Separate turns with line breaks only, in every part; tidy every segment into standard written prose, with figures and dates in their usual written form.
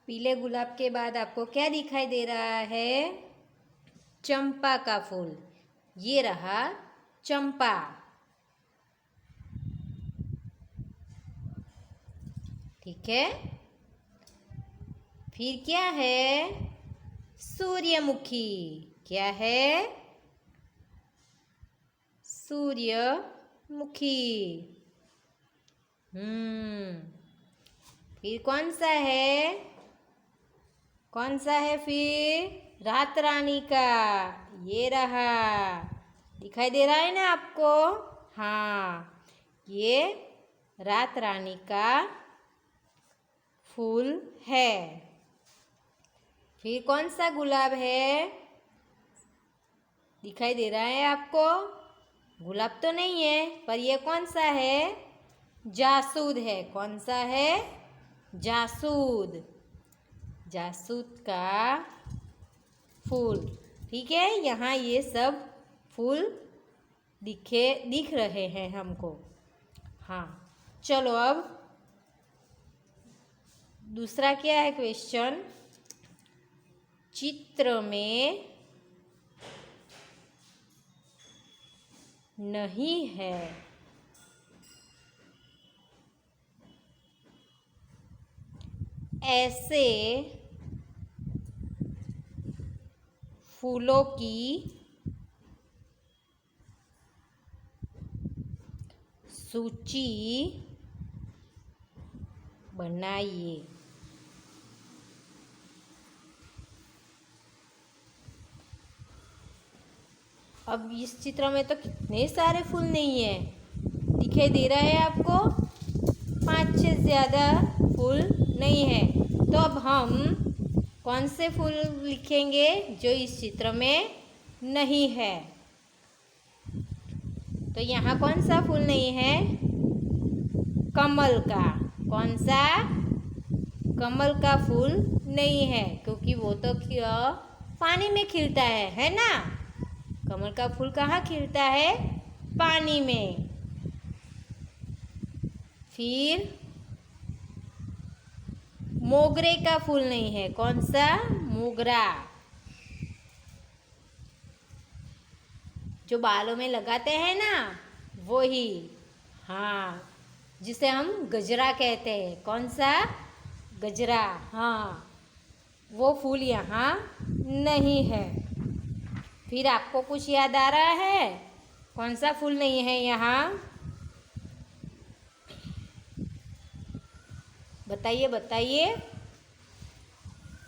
पीले गुलाब के बाद आपको क्या दिखाई दे रहा है? चंपा का फूल। ये रहा चंपा। ठीक है। फिर क्या है? सूर्यमुखी। क्या है? सूर्यमुखी। फिर कौन सा है? कौन सा है फिर? रात रानी का। ये रहा। दिखाई दे रहा है ना आपको? हाँ, ये रात रानी का फूल है। फिर कौन सा गुलाब है? दिखाई दे रहा है आपको? गुलाब तो नहीं है, पर ये कौन सा है? जासूद है। कौन सा है? जासूद। जासूद का फूल। ठीक है, यहाँ ये सब फूल दिख रहे हैं हमको। हाँ, चलो अब दूसरा क्या है क्वेश्चन? चित्र में नहीं है। ऐसे फूलों की सूची बनाइए। अब इस चित्र में तो कितने सारे फूल नहीं है, दिखाई दे रहा है आपको? 5 से ज़्यादा फूल नहीं है। तो अब हम कौन से फूल लिखेंगे जो इस चित्र में नहीं है? तो यहाँ कौन सा फूल नहीं है? कमल का। कौन सा? कमल का फूल नहीं है, क्योंकि वो तो पानी में खिलता है ना? कमल का फूल कहाँ खिलता है? पानी में। फिर मोगरे का फूल नहीं है। कौन सा? मोगरा। जो बालों में लगाते हैं ना, वो ही। हाँ, जिसे हम गजरा कहते हैं। कौन सा? गजरा। हाँ, वो फूल यहाँ नहीं है। फिर आपको कुछ याद आ रहा है? कौन सा फूल नहीं है यहाँ? बताइए बताइए।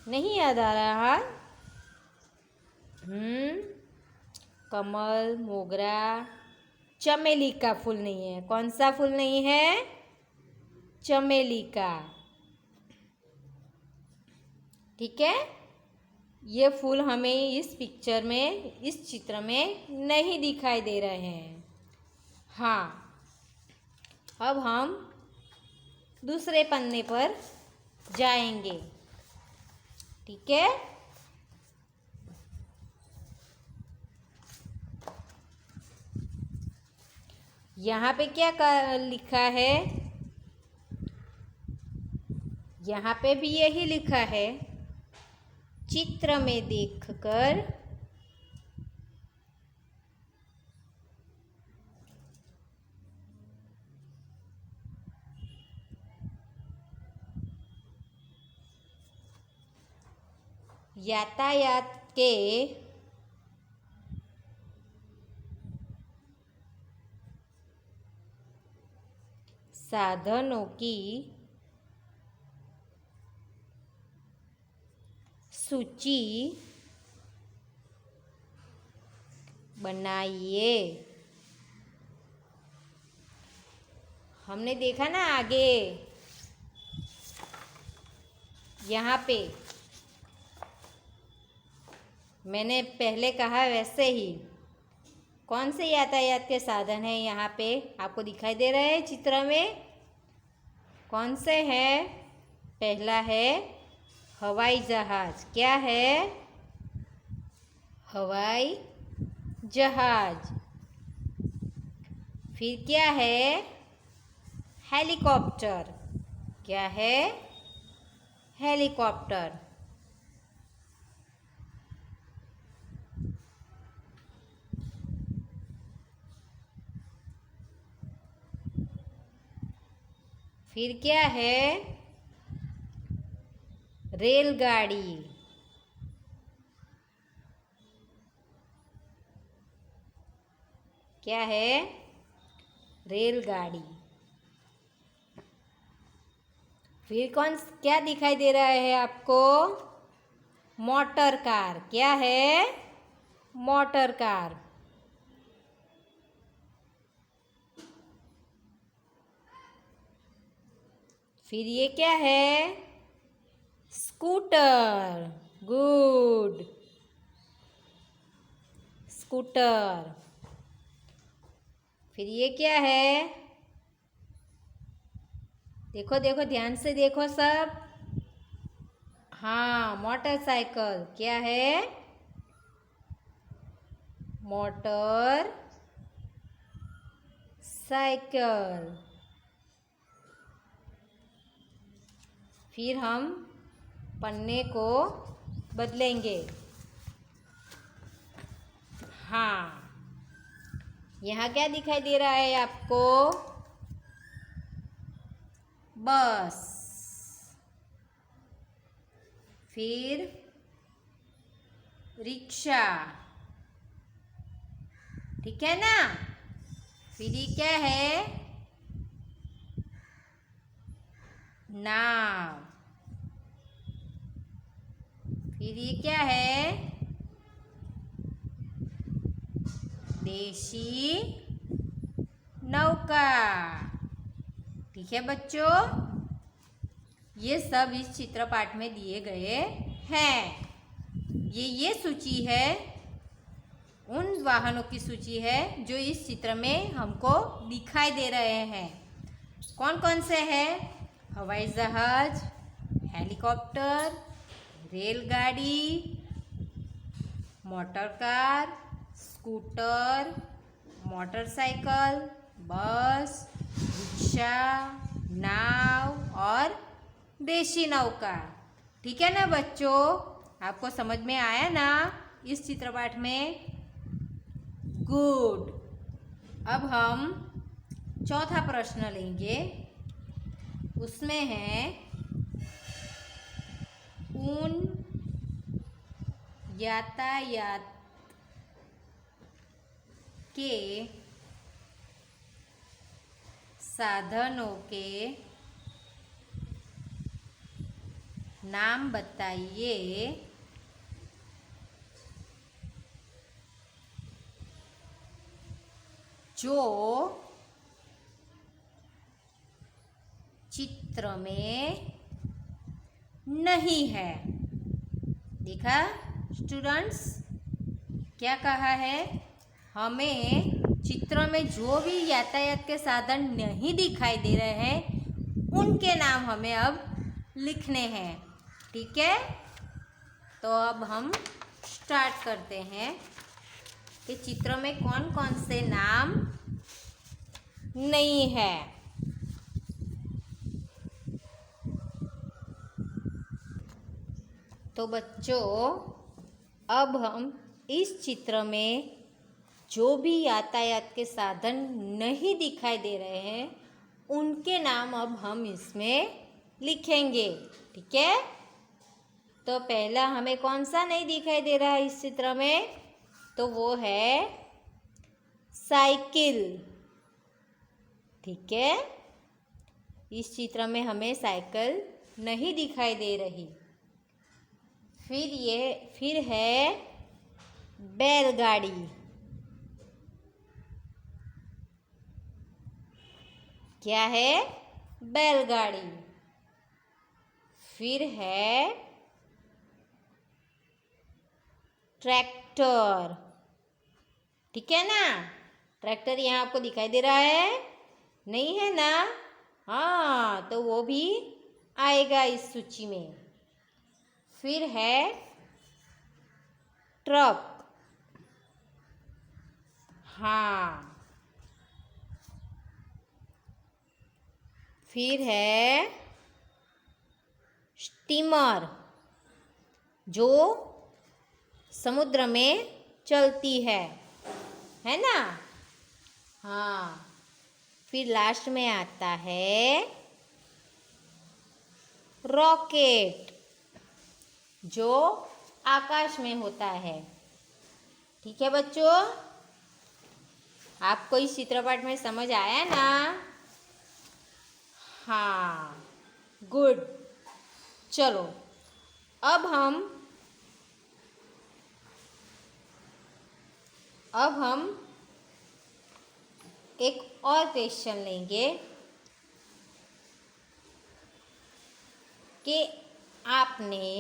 नहीं याद आ रहा? कमल, मोगरा, चमेली का फूल नहीं है। कौन सा फूल नहीं है? चमेली का। ठीक है, ये फूल हमें इस पिक्चर में, इस चित्र में नहीं दिखाई दे रहे हैं। हाँ, अब हम दूसरे पन्ने पर जाएंगे। ठीक है, यहाँ पे क्या लिखा है? यहाँ पे भी यही लिखा है, चित्र में देखकर यातायात के साधनों की सूची बनाइए। हमने देखा ना आगे, यहाँ पे मैंने पहले कहा वैसे ही, कौन से यातायात के साधन है यहाँ पे आपको दिखाई दे रहे हैं चित्र में? कौन से हैं? पहला है हवाई जहाज। क्या है? हवाई जहाज। फिर क्या है? हेलीकॉप्टर। क्या है? हेलीकॉप्टर। फिर क्या है? रेलगाड़ी। क्या है? रेलगाड़ी। फिर क्या दिखाई दे रहा है आपको? Motor car. क्या है? Motor car. फिर ये क्या है? स्कूटर। गुड। स्कूटर। फिर ये क्या है? देखो देखो, ध्यान से देखो सब। हाँ, मोटरसाइकिल। क्या है? Motor cycle. फिर हम पन्ने को बदलेंगे। हाँ, यहाँ क्या दिखाई दे रहा है आपको? बस। फिर रिक्शा। ठीक है ना? फिर ये क्या है? नाव। फिर ये क्या है? देशी नौका। ठीक है बच्चों, ये सब इस चित्रपाठ में दिए गए हैं। ये सूची है, उन वाहनों की सूची है जो इस चित्र में हमको दिखाई दे रहे हैं। कौन कौन से हैं? हवाई जहाज, हेलीकॉप्टर, रेलगाड़ी, मोटर कार, स्कूटर, मोटरसाइकिल, बस, रिक्शा, नाव और देशी नौका। ठीक है ना बच्चों? आपको समझ में आया ना इस चित्रपाठ में? गुड। अब हम चौथा प्रश्न लेंगे। उसमें है उन यातायात के साधनों के नाम बताइए जो चित्र में नहीं है। देखा स्टूडेंट्स, क्या कहा है? हमें चित्र में जो भी यातायात के साधन नहीं दिखाई दे रहे हैं उनके नाम हमें अब लिखने हैं। ठीक है, तो अब हम स्टार्ट करते हैं कि चित्र में कौन कौन से नाम नहीं है। तो बच्चों, अब हम इस चित्र में जो भी यातायात के साधन नहीं दिखाई दे रहे हैं उनके नाम अब हम इसमें लिखेंगे। ठीक है, तो पहला हमें कौन सा नहीं दिखाई दे रहा है इस चित्र में? तो वो है साइकिल। ठीक है, इस चित्र में हमें साइकिल नहीं दिखाई दे रही। फिर है बैलगाड़ी। क्या है? बैलगाड़ी। फिर है ट्रैक्टर। ठीक है ना? ट्रैक्टर यहाँ आपको दिखाई दे रहा है? नहीं है ना? हाँ, तो वो भी आएगा इस सूची में। फिर है ट्रक। हाँ। फिर है स्टीमर जो समुद्र में चलती है ना। हाँ, फिर लास्ट में आता है रॉकेट जो आकाश में होता है। ठीक है बच्चों, आपको इस चित्रपट में समझ आया ना। हाँ, गुड। चलो अब हम एक और क्वेश्चन लेंगे कि आपने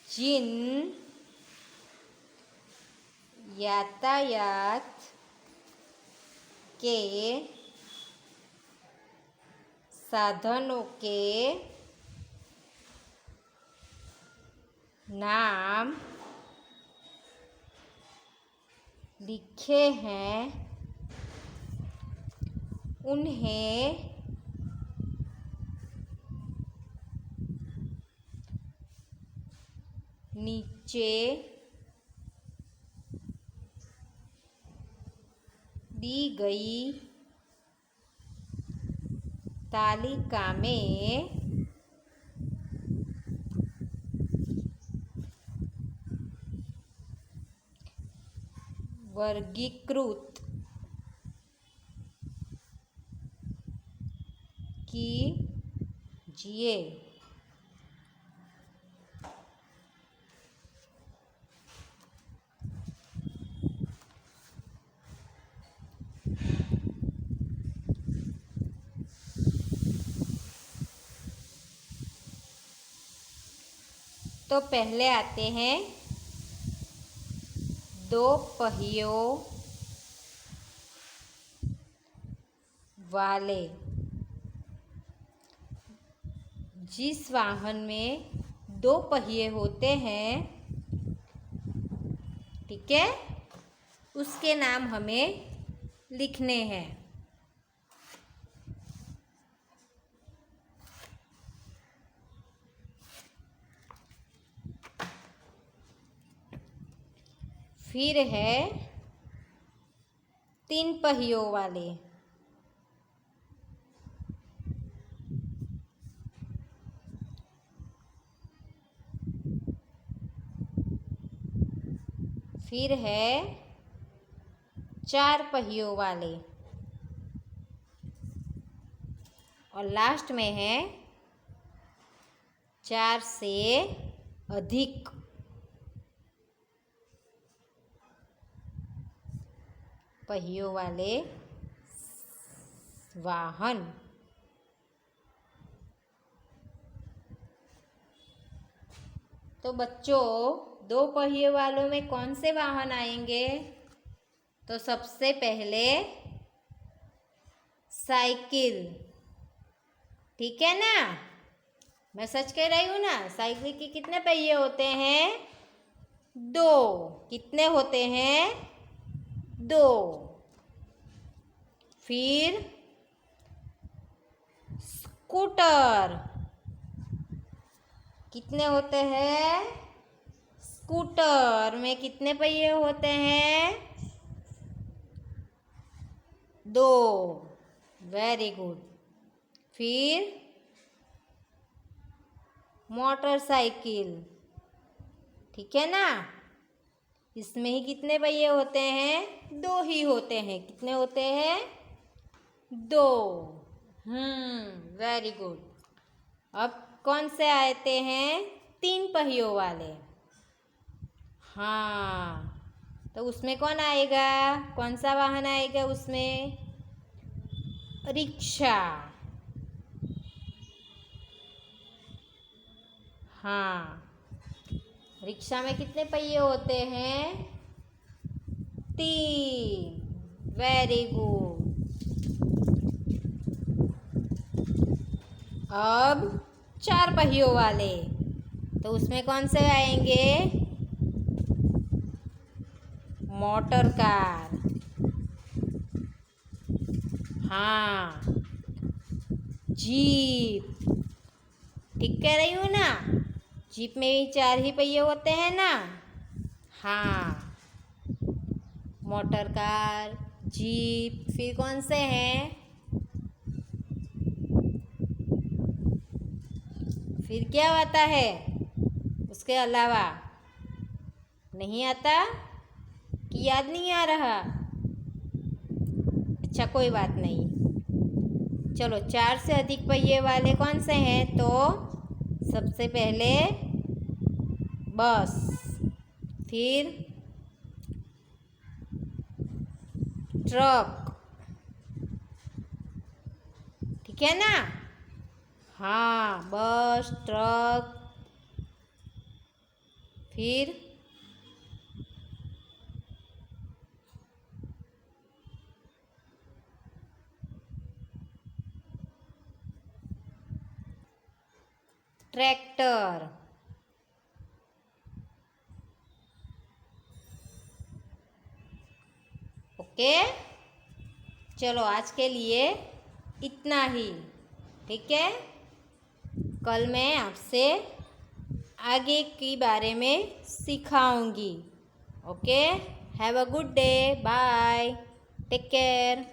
जिन यातायात के साधनों के नाम लिखे हैं उन्हें नीचे दी गई तालिका में वर्गीकृत कीजिए। तो पहले आते हैं दो पहियों वाले। जिस वाहन में दो पहिए होते हैं, ठीक है, उसके नाम हमें लिखने हैं। फिर है तीन पहियों वाले। फिर है चार पहियों वाले और लास्ट में है चार से अधिक पहियों वाले वाहन। तो बच्चों, दो पहिए वालों में कौन से वाहन आएंगे? तो सबसे पहले साइकिल। ठीक है ना, मैं सच कह रही हूँ ना। साइकिल के कितने पहिए होते हैं? दो। कितने होते हैं? दो। फिर स्कूटर कितने होते हैं? स्कूटर में कितने पहिए होते हैं? दो। Very good. फिर मोटरसाइकिल, ठीक है ना, इसमें ही कितने पहिए होते हैं? दो ही होते हैं। कितने होते हैं? दो। Very good. अब कौन से आते हैं? तीन पहियों वाले। हाँ, तो उसमें कौन आएगा? कौन सा वाहन आएगा उसमें? रिक्शा। हाँ, रिक्शा में कितने पहिए होते हैं? तीन। Very good. अब चार पहियों वाले, तो उसमें कौन से आएंगे? Motor car. हाँ, जीप। ठीक कह रही हूँ ना? जीप में भी 4 ही पहिए होते हैं ना? हाँ, मोटर कार, जीप, फिर कौन से हैं? फिर क्या आता है उसके अलावा? नहीं आता कि याद नहीं आ रहा? अच्छा, कोई बात नहीं। चलो, 4 से अधिक पहिए वाले कौन से हैं? तो सबसे पहले बस, फिर ट्रक। ठीक है ना? हाँ, बस, ट्रक, फिर ट्रैक्टर। ओके, चलो आज के लिए इतना ही। ठीक है, कल मैं आपसे आगे के बारे में सिखाऊंगी। Okay, have a good day, bye, take care.